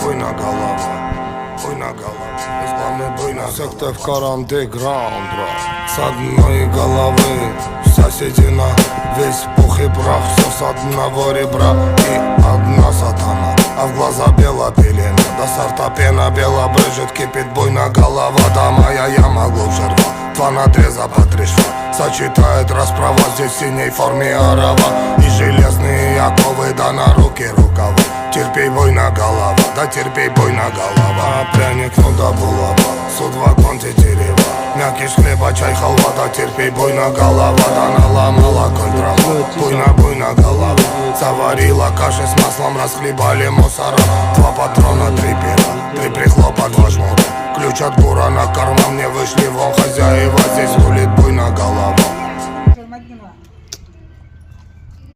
буйна голова, буйна голова. Бесплавный буйна секта в карандеграунд, с одной головы вся седина, весь пух и прах, все с одного ребра и одна сатана, а в глаза бела пелена, до сорта пена бела брызжет, кипит буйна голова. Да моя яма глубже рва, два надреза по 3 шва, сочетает расправа здесь в синей форме орава и железные оковы, да на руки рукава. Терпей, буйна голова, да терпей, буйна голова. Пряник, ну да булава, судвагон тетерева, мякиш хлеба, чай, халва, да терпей, буйна голова. Да наломала коль дрова, буйна голова. Заварила каши с маслом, расхлебали мусора. 2 патрона, 3 пера, 3 прихлопа, 2 жмура. Ключ от бура на карман, мне вышли вон хозяева, здесь рулит буйна голова.